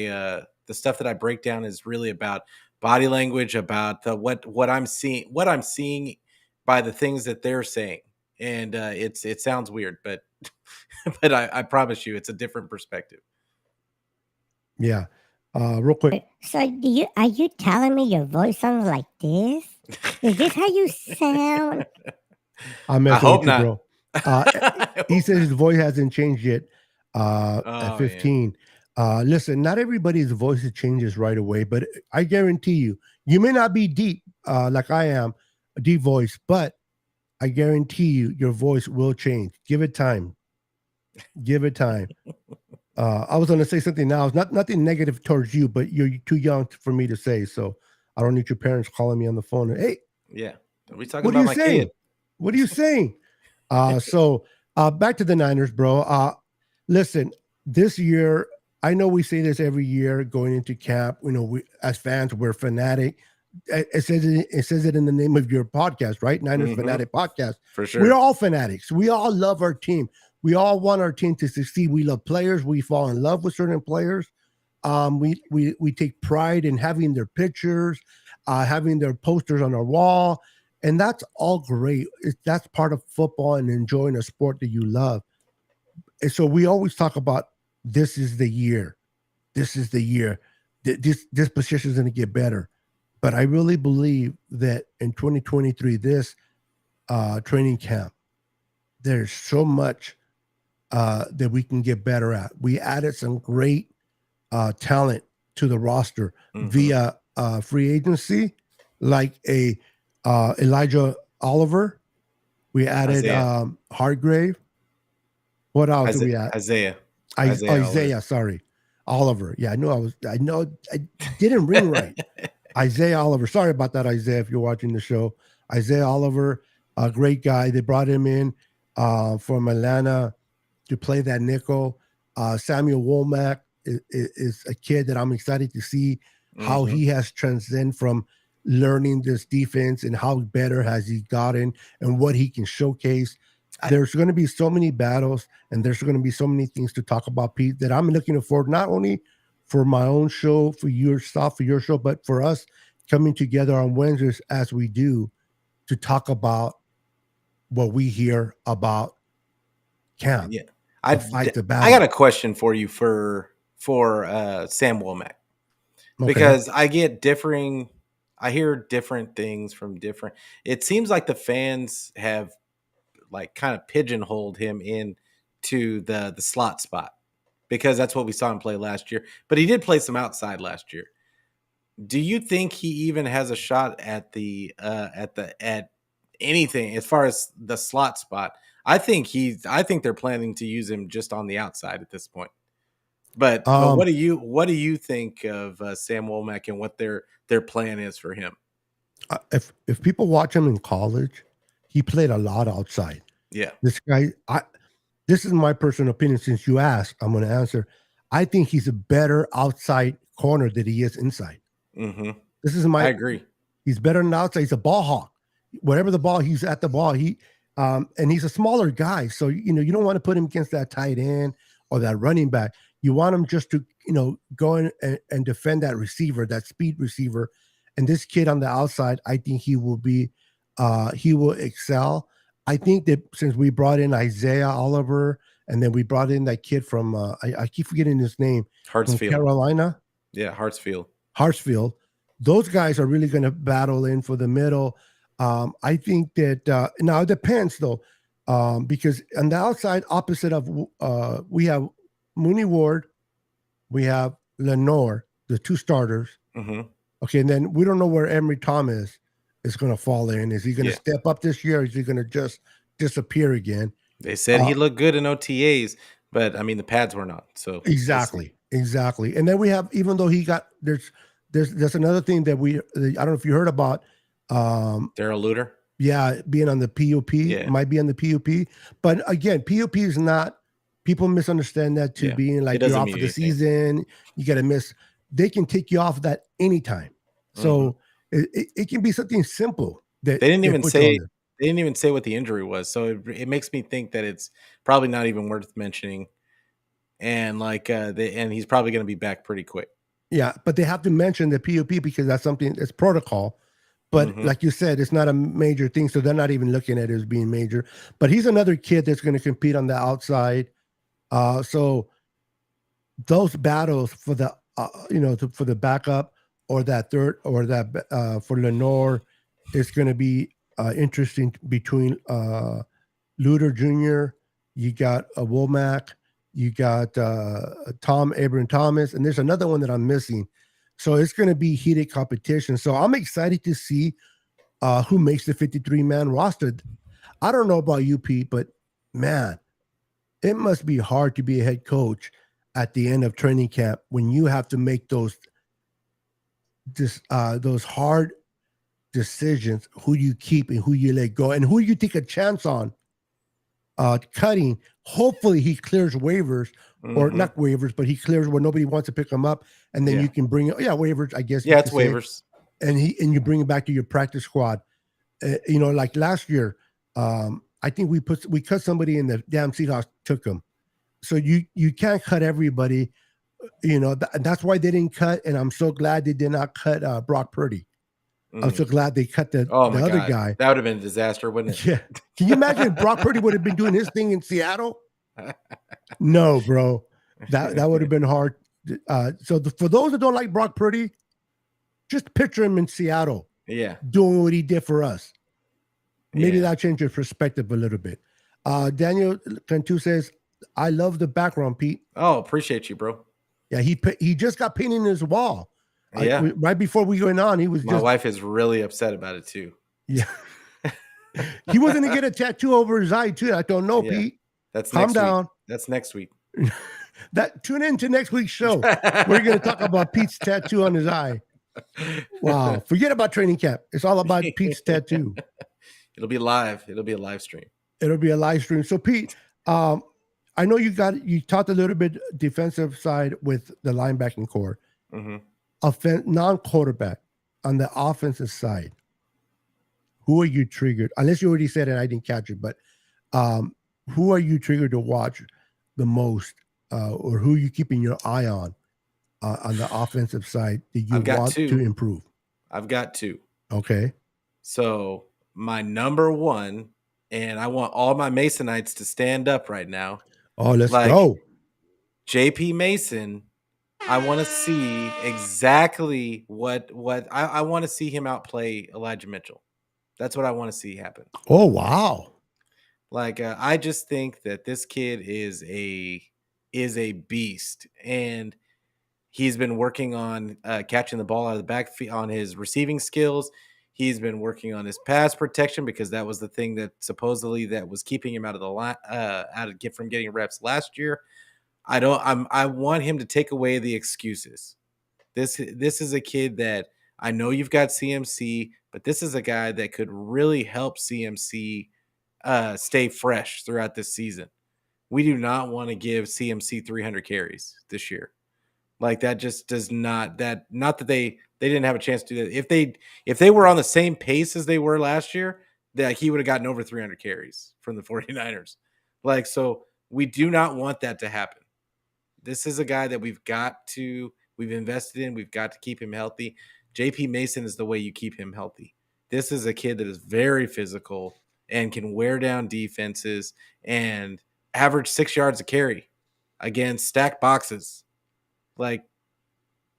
[SPEAKER 2] the stuff that I break down is really about body language, about what I'm seeing by the things that they're saying, and it sounds weird, but but I promise you, it's a different perspective.
[SPEAKER 1] Yeah. Real quick.
[SPEAKER 3] So are you telling me your voice sounds like this? Is this how you sound?
[SPEAKER 1] I'm
[SPEAKER 2] I
[SPEAKER 1] messing
[SPEAKER 2] hope
[SPEAKER 1] with you,
[SPEAKER 2] not.
[SPEAKER 1] bro. He says his voice hasn't changed yet at
[SPEAKER 2] Oh,
[SPEAKER 1] 15. Listen, not everybody's voice changes right away, but I guarantee you, you may not be deep like I am, a deep voice, but I guarantee you, your voice will change. Give it time. Give it time. I was going to say something now. It's nothing negative towards you, but you're too young for me to say. So I don't need your parents calling me on the phone. Hey,
[SPEAKER 2] Yeah. Are we talking
[SPEAKER 1] what are
[SPEAKER 2] about
[SPEAKER 1] you
[SPEAKER 2] my
[SPEAKER 1] saying?
[SPEAKER 2] kid?
[SPEAKER 1] What are you saying? So back to the Niners, bro. Listen, this year, I know we say this every year going into camp. You know, we as fans, we're fanatic. It says it in the name of your podcast, right? Niners Fanatic Podcast.
[SPEAKER 2] For sure.
[SPEAKER 1] We're all fanatics. We all love our team. We all want our team to succeed. We love players. We fall in love with certain players. We take pride in having their pictures, having their posters on our wall, and that's all great. That's part of football and enjoying a sport that you love. And so we always talk about this is the year. This is the year. This position is going to get better. But I really believe that in 2023, this training camp, there's so much that we can get better at. We added some great talent to the roster via free agency, like a Elijah Oliver. We added Hargrave. What else do we add? Isaiah, sorry. Oliver. Yeah, I know I didn't ring right. Isaiah Oliver. Sorry about that, Isaiah, if you're watching the show. Isaiah Oliver, a great guy. They brought him in from Atlanta to play that nickel. Samuel Womack is a kid that I'm excited to see how he has transcended from learning this defense and how better has he gotten and what he can showcase. There's going to be so many battles and there's going to be so many things to talk about, Pete, that I'm looking forward not only for my own show, for your stuff, for your show, but for us coming together on Wednesdays as we do to talk about what we hear about camp.
[SPEAKER 2] Yeah.
[SPEAKER 1] I
[SPEAKER 2] got a question for you for Sam Womack. Because I hear different things from different. It seems like the fans have like kind of pigeonholed him into the slot spot because that's what we saw him play last year. But he did play some outside last year. Do you think he even has a shot at at anything as far as the slot spot? I think they're planning to use him just on the outside at this point. But what do you think of Sam Womack and what their plan is for him?
[SPEAKER 1] If people watch him in college, he played a lot outside.
[SPEAKER 2] Yeah,
[SPEAKER 1] this guy. This is my personal opinion. Since you asked, I'm going to answer. I think he's a better outside corner than he is inside. This is I
[SPEAKER 2] agree.
[SPEAKER 1] He's better than outside. He's a ball hawk. Whatever the ball, he's at the ball. And he's a smaller guy, so you don't want to put him against that tight end or that running back. You want him just to, go in and defend that receiver, that speed receiver. And this kid on the outside, I think he will excel. I think that since we brought in Isaiah Oliver and then we brought in that kid from, I keep forgetting his name.
[SPEAKER 2] Hartsfield.
[SPEAKER 1] From Carolina.
[SPEAKER 2] Yeah,
[SPEAKER 1] Hartsfield. Those guys are really going to battle in for the middle. I think that now it depends though, because on the outside, opposite of we have Mooney Ward, we have Lenore, the two starters. Okay, and then we don't know where Emery Thomas is going to fall in. Is he going to step up this year? Or is he going to just disappear again?
[SPEAKER 2] They said he looked good in OTAs, but I mean the pads were not. So
[SPEAKER 1] exactly. And then we have, even though he got there's another thing that I don't know if you heard about.
[SPEAKER 2] Daryl Luter.
[SPEAKER 1] Yeah, being on the PUP, might be on the PUP. But again, PUP is not, people misunderstand that to being like you're off of the season, you got to miss. They can take you off that anytime. So it can be something simple.
[SPEAKER 2] They didn't even say They didn't even say what the injury was, so it makes me think that it's probably not even worth mentioning. And like, and he's probably going to be back pretty quick.
[SPEAKER 1] Yeah, but they have to mention the PUP because that's something, it's protocol. But like you said, it's not a major thing, so they're not even looking at it as being major. But he's another kid that's going to compete on the outside. So those battles for the for the backup or that third or that for Lenore is going to be interesting between Luder Jr. You got Womack, you got Tom Abram Thomas, and there's another one that I'm missing. So it's going to be heated competition. So I'm excited to see who makes the 53-man roster. I don't know about you, Pete, but man, it must be hard to be a head coach at the end of training camp when you have to make those hard decisions, who you keep and who you let go and who you take a chance on cutting. Hopefully he clears waivers or not waivers, but he clears where nobody wants to pick him up, and then you can bring waivers, I guess.
[SPEAKER 2] Yeah, it's waivers.
[SPEAKER 1] And you bring him back to your practice squad. Like last year, I think we cut somebody in the damn Seahawks took him. So you can't cut everybody. That's why they didn't cut, and I'm so glad they did not cut Brock Purdy. I'm so glad they cut the other guy.
[SPEAKER 2] That would have been a disaster, wouldn't it?
[SPEAKER 1] Yeah. Can you imagine if Brock Purdy would have been doing his thing in Seattle? No, bro. That would have been hard. For those that don't like Brock Purdy, just picture him in Seattle.
[SPEAKER 2] Yeah.
[SPEAKER 1] Doing what he did for us. Maybe that'll change your perspective a little bit. Daniel Cantu says, I love the background, Pete.
[SPEAKER 2] Oh, appreciate you, bro.
[SPEAKER 1] Yeah, he just got painted in his wall.
[SPEAKER 2] Yeah.
[SPEAKER 1] Right before we went on,
[SPEAKER 2] My wife is really upset about it too.
[SPEAKER 1] Yeah. He was going to get a tattoo over his eye too. I don't know, Pete.
[SPEAKER 2] Calm down. That's next week.
[SPEAKER 1] Tune in to next week's show. We're going to talk about Pete's tattoo on his eye. Wow. Forget about training camp. It's all about Pete's tattoo.
[SPEAKER 2] It'll be live. It'll be a live stream.
[SPEAKER 1] It'll be a live stream. So Pete, I know you talked a little bit defensive side with the linebacking core. Non-quarterback on the offensive side. Who are you triggered? Unless you already said it, I didn't catch it. But who are you triggered to watch the most, or who are you keeping your eye on the offensive side that you want to improve?
[SPEAKER 2] I've got two.
[SPEAKER 1] Okay.
[SPEAKER 2] So my number one, and I want all my Masonites to stand up right now.
[SPEAKER 1] Oh, let's go.
[SPEAKER 2] JP Mason. I want to see exactly what I want to see him outplay Elijah Mitchell. That's what I want to see happen.
[SPEAKER 1] Oh, wow.
[SPEAKER 2] I just think that this kid is a beast, and he's been working on catching the ball out of the backfield, on his receiving skills. He's been working on his pass protection because that was the thing that supposedly that was keeping him out of the line, from getting reps last year. I want him to take away the excuses. This is a kid that I know you've got CMC, but this is a guy that could really help CMC stay fresh throughout this season. We do not want to give CMC 300 carries this year. That just does not that they didn't have a chance to do that. If they were on the same pace as they were last year, that he would have gotten over 300 carries from the 49ers. So we do not want that to happen. This is a guy that we've invested in. We've got to keep him healthy. JP Mason is the way you keep him healthy. This is a kid that is very physical and can wear down defenses and average 6 yards a carry against stacked boxes.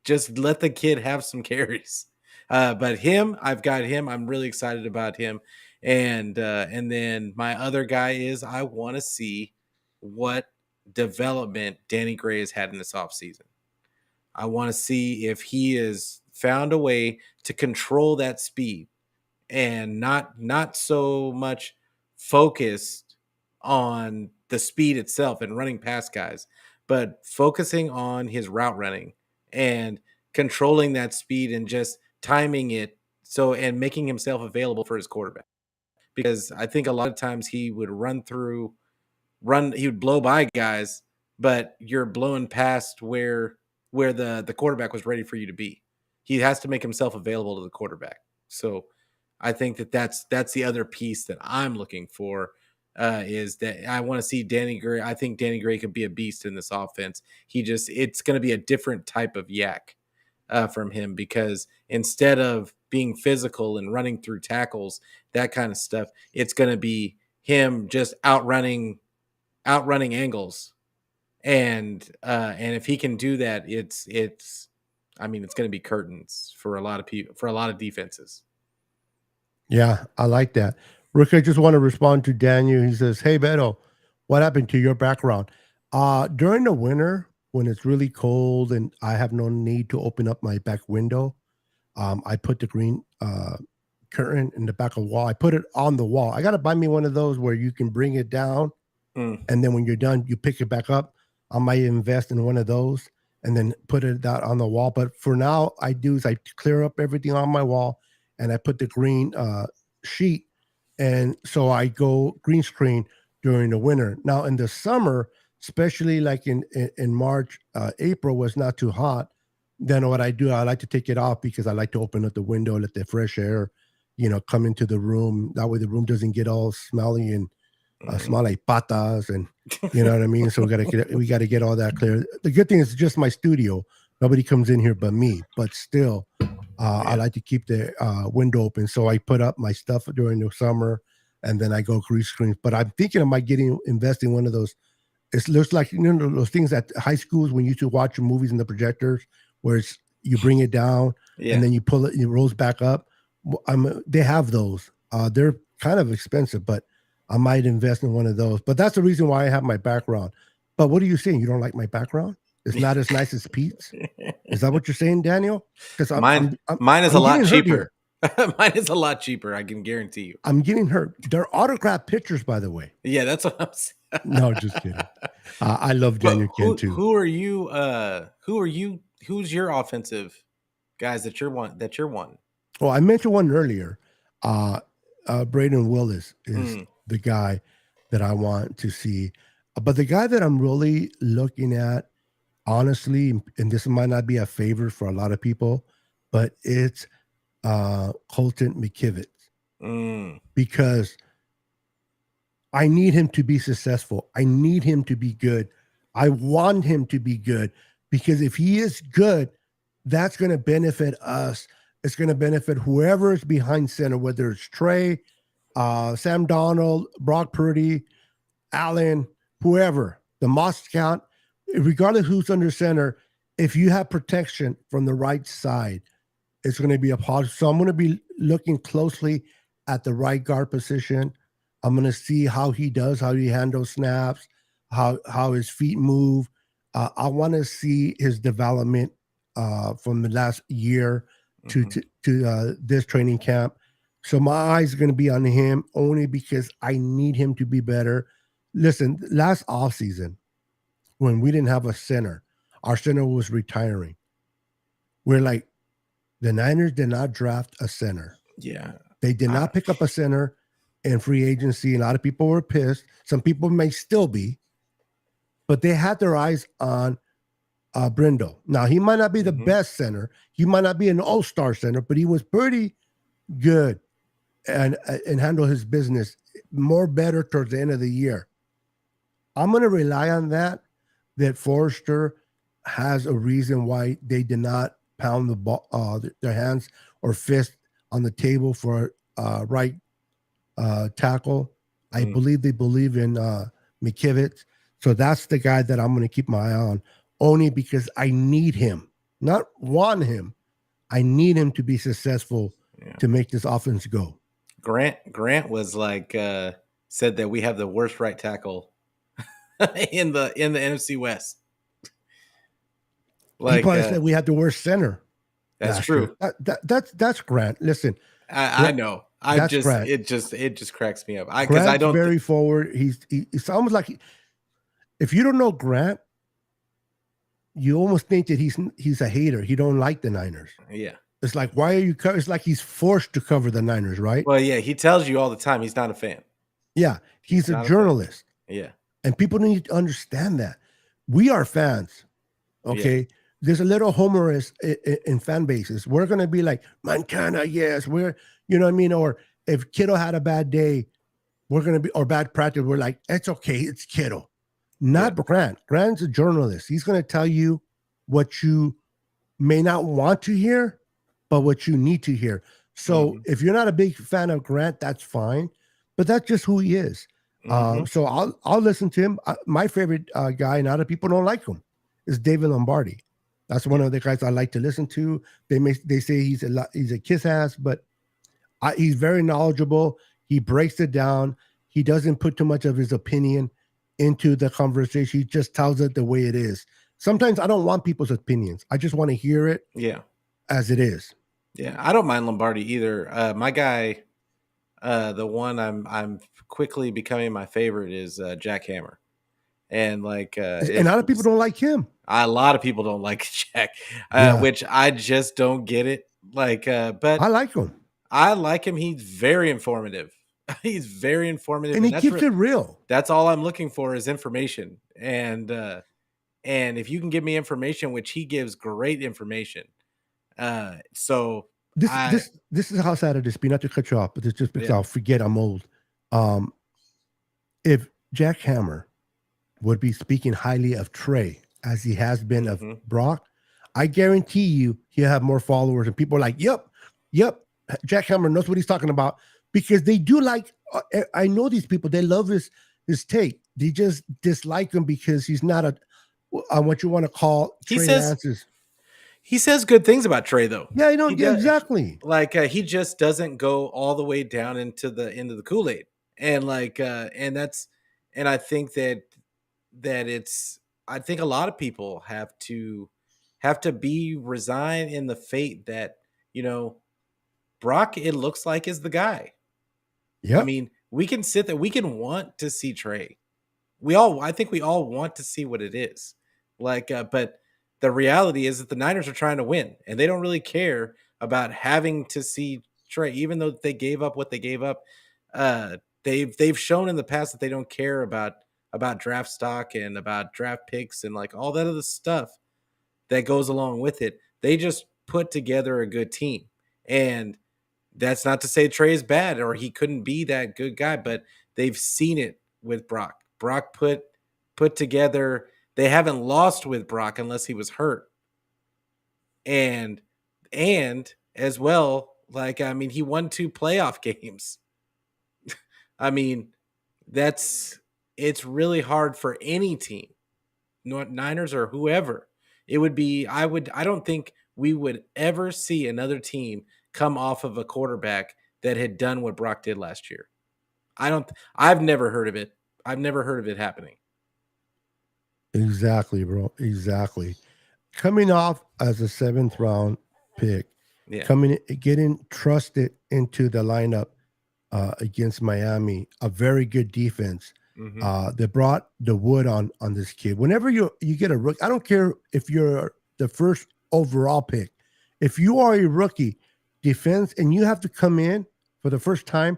[SPEAKER 2] Just let the kid have some carries. But I've got him. I'm really excited about him. And then my other guy is I want to see what development Danny Gray has had in this offseason. I want to see if he has found a way to control that speed and not so much focused on the speed itself and running past guys, but focusing on his route running and controlling that speed and just timing it and making himself available for his quarterback. Because I think a lot of times he would he would blow by guys, but you're blowing past where the quarterback was ready for you to be. He has to make himself available to the quarterback. So I think that's the other piece that I'm looking for. Is that I want to see Danny Gray. I think Danny Gray could be a beast in this offense. It's going to be a different type of yak from him, because instead of being physical and running through tackles, that kind of stuff, it's going to be him just outrunning angles. And if he can do that, it's going to be curtains for a lot of people, for a lot of defenses.
[SPEAKER 1] Yeah, I like that. Rick, I just want to respond to Daniel. He says, "Hey Beto, what happened to your background? During the winter, when it's really cold and I have no need to open up my back window, I put the green curtain in the back of the wall. I put it on the wall. I got to buy me one of those where you can bring it down, and then when you're done, you pick it back up. I might invest in one of those and then put it out on the wall. But for now, I clear up everything on my wall, and I put the green sheet. And so I go green screen during the winter. Now in the summer, especially like in March, April was not too hot. Then what I do, I like to take it off because I like to open up the window, let the fresh air, come into the room. That way the room doesn't get all smelly and smell like patas, and you know what I mean. So we gotta get all that clear. The good thing is it's just my studio. Nobody comes in here but me. But still, I like to keep the window open. So I put up my stuff during the summer, and then I go green screen. But I'm thinking I might invest in one of those. It looks like those things at high schools when you used to watch movies in the projectors, where you bring it down and then you pull it and it rolls back up. They have those. They're kind of expensive, but I might invest in one of those. But that's the reason why I have my background. But what are you saying? You don't like my background? It's not as nice as Pete's? Is that what you're saying, Daniel? Because
[SPEAKER 2] mine is a lot cheaper. Mine is a lot cheaper, I can guarantee you.
[SPEAKER 1] I'm getting hurt. They're autographed pictures, by the way.
[SPEAKER 2] Yeah, that's what I'm saying.
[SPEAKER 1] No, just kidding. I love Daniel Ken too.
[SPEAKER 2] Who are you? Who's your offensive guys that you're one?
[SPEAKER 1] Well, I mentioned one earlier. Braden Willis is the guy that I want to see. But the guy that I'm really looking at, honestly, and this might not be a favorite for a lot of people, but it's Colton McKivitz. Because I need him to be successful. I need him to be good. I want him to be good, because if he is good, that's going to benefit us. It's going to benefit whoever is behind center, whether it's Trey, Sam Donald, Brock Purdy, Allen, whoever, the Moss count, regardless who's under center. If you have protection from the right side, it's going to be a positive. So I'm going to be looking closely at the right guard position. I'm going to see how he does, how he handles snaps, how his feet move. I want to see his development from the last year to this training camp. So my eyes are going to be on him only because I need him to be better. Listen, last offseason, when we didn't have a center, our center was retiring. We're like, the Niners did not draft a center.
[SPEAKER 2] Yeah.
[SPEAKER 1] They did not pick up a center in free agency. A lot of people were pissed. Some people may still be, but they had their eyes on Brindle. Now, he might not be the best center. He might not be an all-star center, but he was pretty good and handle his business more better towards the end of the year. I'm going to rely on that Forrester has a reason why they did not pound the ball, their hands or fist on the table for right tackle. I believe they believe in McKivitz. So that's the guy that I'm going to keep my eye on, only because I need him, not want him. I need him to be successful to make this offense go.
[SPEAKER 2] Grant was like said that we have the worst right tackle in the NFC West.
[SPEAKER 1] Like, he probably said we had the worst center.
[SPEAKER 2] That's true.
[SPEAKER 1] That's Grant. Listen,
[SPEAKER 2] I know. It just cracks me up.
[SPEAKER 1] Because I don't very forward. It's almost like if you don't know Grant, you almost think that he's a hater. He don't like the Niners.
[SPEAKER 2] Yeah.
[SPEAKER 1] It's like, why are you? It's like he's forced to cover the Niners, right?
[SPEAKER 2] Well, yeah, he tells you all the time he's not a fan.
[SPEAKER 1] Yeah, he's a journalist.
[SPEAKER 2] Yeah,
[SPEAKER 1] and people need to understand that we are fans. Okay, yeah. There's a little humorous in fan bases. We're gonna be like Montana, yes. You know what I mean? Or if Kittle had a bad day, we're going to be, or bad practice, we're like, it's okay. It's Kittle. Not Grant. Grant's a journalist. He's going to tell you what you may not want to hear, but what you need to hear. So if you're not a big fan of Grant, that's fine. But that's just who he is. So I'll listen to him. My favorite guy, and other people don't like him, is David Lombardi. That's one of the guys I like to listen to. They say he's a kiss ass, but he's very knowledgeable. He breaks it down. He doesn't put too much of his opinion into the conversation. He just tells it the way it is. Sometimes I don't want people's opinions. I just want to hear it as it is.
[SPEAKER 2] Yeah, I don't mind Lombardi either. My guy, the one I'm quickly becoming my favorite is Jack Hammer. And like,
[SPEAKER 1] and a lot of people don't like him.
[SPEAKER 2] A lot of people don't like Jack, which I just don't get it. Like, but
[SPEAKER 1] I like him.
[SPEAKER 2] I like him. He's very informative. He's very informative,
[SPEAKER 1] and he keeps it real.
[SPEAKER 2] That's all I'm looking for is information. And if you can give me information, which he gives great information. So
[SPEAKER 1] this is how sad it is. Not to cut you off, but it's just because I'll forget I'm old. If Jack Hammer would be speaking highly of Trey as he has been of Brock, I guarantee you he'll have more followers, and people are like, yep, Jack Hammer knows what he's talking about, because they do like, I know these people, they love his take. They just dislike him because he's not what you want to call Trey Lance's.
[SPEAKER 2] He says good things about Trey, though.
[SPEAKER 1] Yeah, I know. Exactly.
[SPEAKER 2] Like he just doesn't go all the way down into the Kool-Aid, and like and I think that it's. I think a lot of people have to be resigned in the fate that Brock, it looks like, is the guy.
[SPEAKER 1] Yeah.
[SPEAKER 2] I mean, we can sit there. We can want to see Trey. I think we all want to see what it is. Like, but the reality is that the Niners are trying to win, and they don't really care about having to see Trey, even though they gave up what they gave up. They've shown in the past that they don't care about draft stock and about draft picks and like all that other stuff that goes along with it. They just put together a good team, and that's not to say Trey is bad or he couldn't be that good guy, but they've seen it with Brock. Brock put together. They haven't lost with Brock unless he was hurt. And as well, like, I mean, he won 2 playoff games. I mean, it's really hard for any team, Niners or whoever. It would be, I don't think we would ever see another team come off of a quarterback that had done what Brock did last year. I've never heard of it. I've never heard of it happening.
[SPEAKER 1] Exactly, bro. Exactly. Coming off as a 7th round pick, getting trusted into the lineup against Miami, a very good defense. They brought the wood on this kid. Whenever you get a rookie, I don't care if you're the first overall pick. If you are a rookie defense and you have to come in for the first time,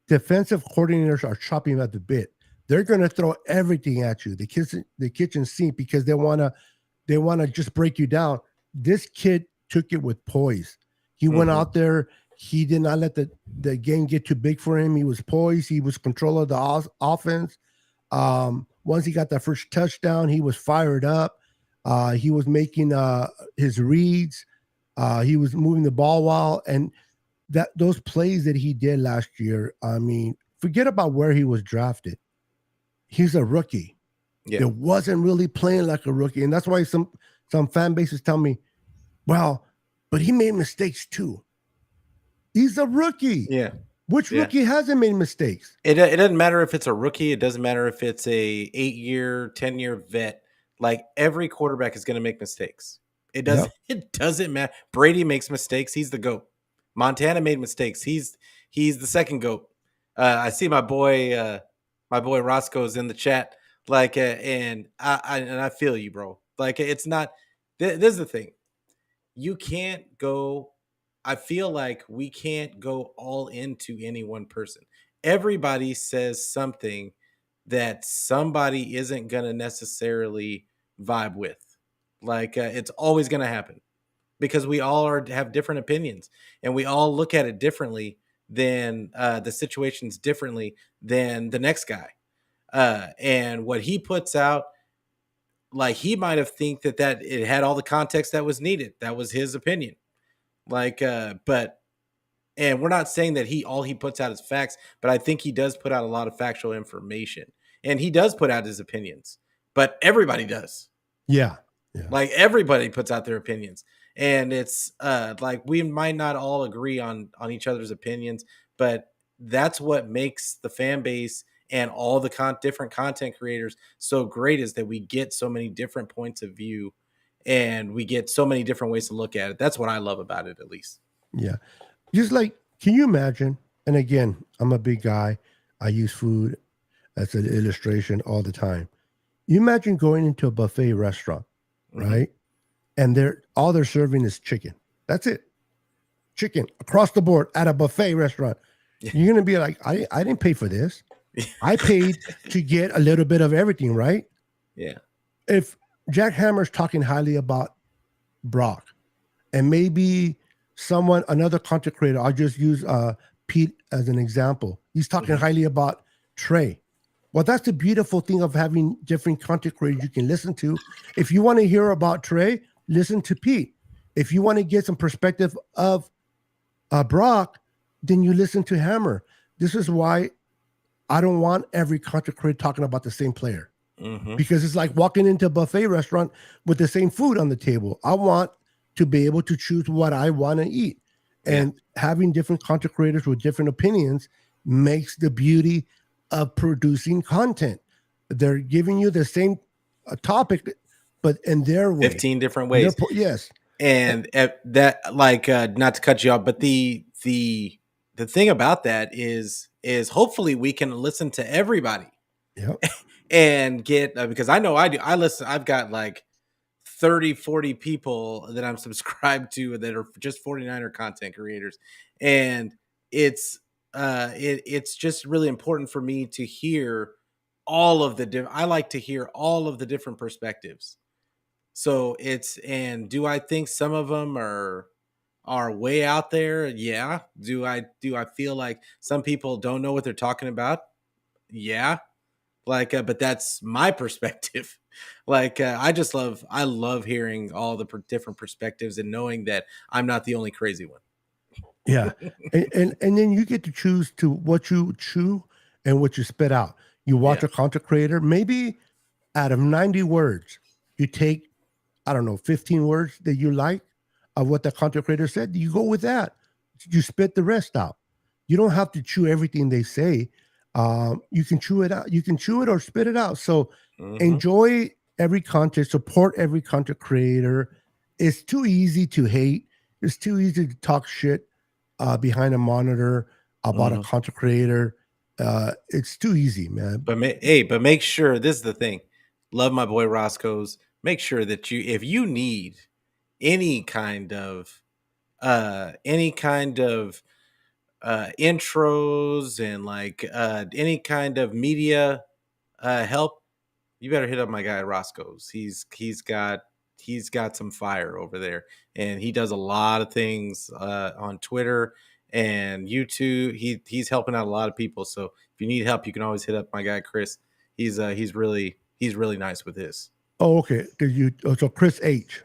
[SPEAKER 1] defensive coordinators are chopping at the bit. They're going to throw everything at you, the kitchen sink, because they want to just break you down. This kid took it with poise. He went out there. He did not let the game get too big for him. He was poised. He was control of the offense. Once he got that first touchdown, he was fired up. He was making his reads. He was moving the ball well. And those plays that he did last year, I mean, forget about where he was drafted. He's a rookie. Yeah. It wasn't really playing like a rookie. And that's why some fan bases tell me, well, but he made mistakes too. He's a rookie.
[SPEAKER 2] Yeah.
[SPEAKER 1] Which rookie hasn't made mistakes?
[SPEAKER 2] It doesn't matter if it's a rookie. It doesn't matter if it's a 8-year, 10-year vet. Like, every quarterback is going to make mistakes. It doesn't matter. Brady makes mistakes. He's the GOAT. Montana made mistakes. He's the second GOAT. I see my boy Roscoe's in the chat. Like, and I feel you, bro. Like, it's not. This is the thing. You can't go. I feel like we can't go all into any one person. Everybody says something that somebody isn't going to necessarily vibe with. Like, it's always going to happen because we all have different opinions and we all look at it differently than the situations differently than the next guy. And what he puts out, like he might have think that it had all the context that was needed. That was his opinion. Like, but and we're not saying that all he puts out is facts, but I think he does put out a lot of factual information, and he does put out his opinions. But everybody does.
[SPEAKER 1] Yeah.
[SPEAKER 2] Like everybody puts out their opinions, and it's like we might not all agree on each other's opinions, but that's what makes the fan base and all the different content creators so great, is that we get so many different points of view, and we get so many different ways to look at it. That's what I love about it, at least.
[SPEAKER 1] Yeah. Just like, can you imagine? And again, I'm a big guy. I use food as an illustration all the time. You imagine going into a buffet restaurant, right? And all they're serving is chicken. That's it. Chicken across the board at a buffet restaurant.
[SPEAKER 2] Yeah.
[SPEAKER 1] You're going to be like, I didn't pay for this. I paid to get a little bit of everything, right?
[SPEAKER 2] Yeah.
[SPEAKER 1] If Jack Hammer's talking highly about Brock, and maybe another content creator, I'll just use Pete as an example. He's talking highly about Trey. Well, that's the beautiful thing of having different content creators you can listen to. If you want to hear about Trey, listen to Pete. If you want to get some perspective of Brock, then you listen to Hammer. This is why I don't want every content creator talking about the same player, because it's like walking into a buffet restaurant with the same food on the table. I want to be able to choose what I want to eat, and having different content creators with different opinions makes the beauty of producing content. They're giving you the same topic, but in their way.
[SPEAKER 2] 15 different ways.
[SPEAKER 1] Yes.
[SPEAKER 2] And that, like, not to cut you off, but the thing about that is hopefully we can listen to everybody.
[SPEAKER 1] Yep.
[SPEAKER 2] And get, because I know I do. I listen. I've got like 30, 40 people that I'm subscribed to that are just 49er content creators. And it's just really important for me to hear all of I like to hear all of the different perspectives. So and do I think some of them are way out there? Yeah. Do I feel like some people don't know what they're talking about? Yeah. Like, but that's my perspective. Like, I love hearing all the different perspectives and knowing that I'm not the only crazy one.
[SPEAKER 1] Yeah. and then you get to choose to what you chew and what you spit out. You watch a content creator, maybe out of 90 words, you take, I don't know, 15 words that you like of what the content creator said. You go with that. You spit the rest out. You don't have to chew everything they say. You can chew it out. You can chew it or spit it out. So enjoy every content, support every content creator. It's too easy to hate. It's too easy to talk shit behind a monitor about a content creator. It's too easy, man.
[SPEAKER 2] But make sure, this is the thing. Love my boy Roscoe's. Make sure that if you need any kind of intros and like any kind of media help, you better hit up my guy Roscoe's. He's got some fire over there, and he does a lot of things on Twitter and YouTube. He's helping out a lot of people. So if you need help, you can always hit up my guy Chris. He's really nice with his.
[SPEAKER 1] Oh, okay. So Chris H.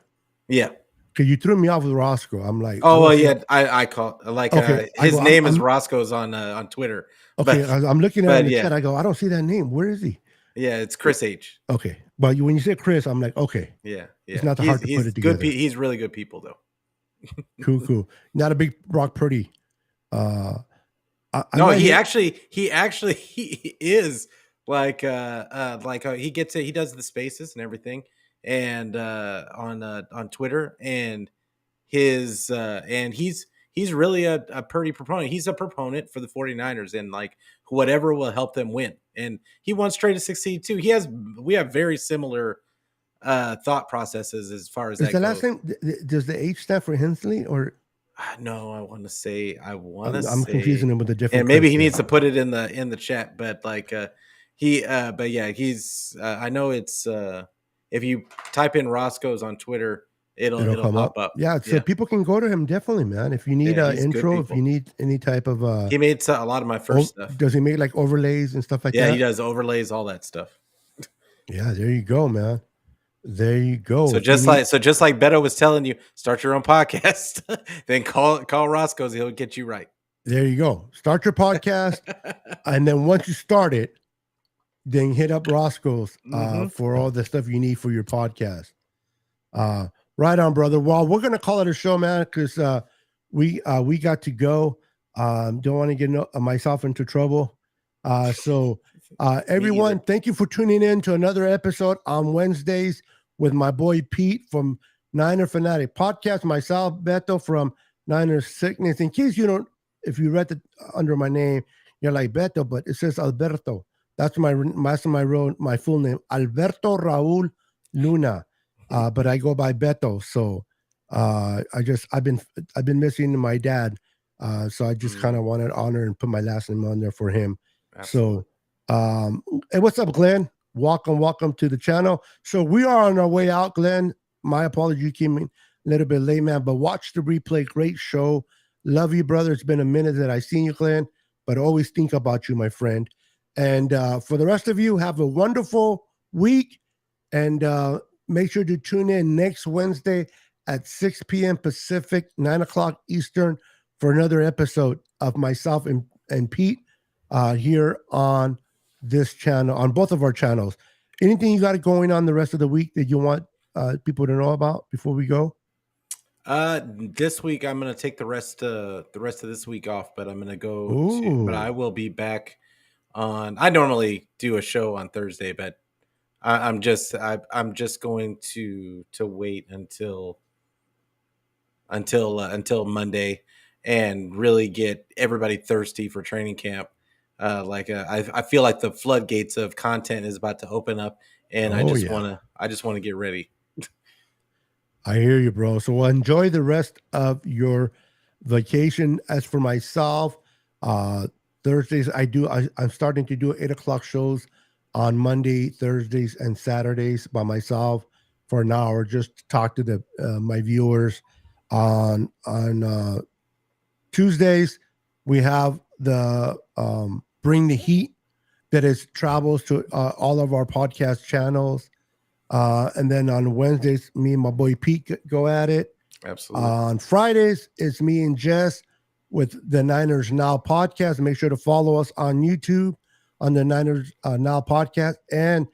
[SPEAKER 2] Yeah.
[SPEAKER 1] Because you threw me off with Roscoe. I'm like,
[SPEAKER 2] oh well, yeah. I call like his name is Roscoe's on Twitter.
[SPEAKER 1] Okay, I'm looking at the chat. I go, I don't see that name. Where is he?
[SPEAKER 2] Yeah, it's Chris H.
[SPEAKER 1] Okay, but when you say Chris, I'm like, okay.
[SPEAKER 2] Yeah.
[SPEAKER 1] It's not hard to put it together.
[SPEAKER 2] He's really good people though.
[SPEAKER 1] Cool. Not a big Brock Purdy.
[SPEAKER 2] He actually is like he gets it. He does the spaces and everything, and on Twitter, and he's really a Purdy proponent. He's a proponent for the 49ers and like whatever will help them win. And he wants Trey to succeed too. We have very similar thought processes as far as
[SPEAKER 1] is
[SPEAKER 2] that
[SPEAKER 1] the
[SPEAKER 2] goes.
[SPEAKER 1] last name. Does the H stand for Hensley or?
[SPEAKER 2] No, I'm
[SPEAKER 1] confusing him with the different.
[SPEAKER 2] And maybe he needs to put it in the chat, but like he's I know it's if you type in Roscoe's on Twitter, it'll
[SPEAKER 1] come
[SPEAKER 2] pop up.
[SPEAKER 1] Yeah, so people can go to him definitely, man. If you need an
[SPEAKER 2] he's good
[SPEAKER 1] intro, if
[SPEAKER 2] people.
[SPEAKER 1] you need any type of
[SPEAKER 2] He made a lot of my first stuff.
[SPEAKER 1] Does he make like overlays and stuff like that?
[SPEAKER 2] Yeah, he does overlays, all that stuff.
[SPEAKER 1] Yeah, there you go, man. There you go.
[SPEAKER 2] So just like Beto was telling you, start your own podcast. Then call Roscoe's, he'll get you right.
[SPEAKER 1] There you go. Start your podcast, and then once you start it, then hit up Roscoe's for all the stuff you need for your podcast. Right on, brother. Well, we're gonna call it a show, man, because we got to go. Don't want to get myself into trouble. So everyone, thank you for tuning in to another episode on Wednesdays with my boy Pete from Niner Fanatic Podcast. Myself, Beto from Niner Sickness. In case you don't, if you read it under my name, you're like Beto, but it says Alberto. That's my full name, Alberto Raul Luna. But I go by Beto. So I've been missing my dad. So I just kind of wanted to honor and put my last name on there for him. Absolutely. So hey, what's up, Glenn? Welcome to the channel. So we are on our way out, Glenn. My apology, you came in a little bit late, man, but watch the replay. Great show. Love you, brother. It's been a minute that I've seen you, Glenn, but always think about you, my friend. And for the rest of you, have a wonderful week. And make sure to tune in next Wednesday at 6 p.m. Pacific, 9 o'clock Eastern for another episode of myself and Pete here on this channel, on both of our channels. Anything you got going on the rest of the week that you want people to know about before we go?
[SPEAKER 2] This week I'm gonna take the rest of this week off, but I'm gonna go. But I will be back on. I normally do a show on Thursday, but I'm just going to wait until Monday and really get everybody thirsty for training camp. I feel like the floodgates of content is about to open up, and I just want to get ready.
[SPEAKER 1] I hear you, bro. So enjoy the rest of your vacation. As for myself, Thursdays I'm starting to do 8 o'clock shows on Monday, Thursdays, and Saturdays by myself for an hour, just to talk to my viewers. On Tuesdays, we have the Bring the Heat that travels to all of our podcast channels. And then on Wednesdays, me and my boy Pete go at it.
[SPEAKER 2] Absolutely.
[SPEAKER 1] On Fridays, it's me and Jess with the Niners Now podcast. Make sure to follow us on YouTube on the Niners Now podcast and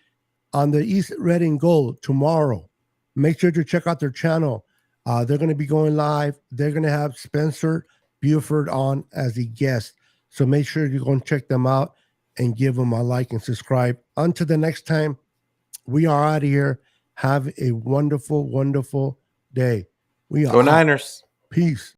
[SPEAKER 1] on the East Red and Gold tomorrow. Make sure to check out their channel. They're going to be going live. They're going to have Spencer Buford on as a guest. So make sure you go and check them out and give them a like and subscribe. Until the next time, we are out of here. Have a wonderful, wonderful day. We are
[SPEAKER 2] Go Niners.
[SPEAKER 1] Peace.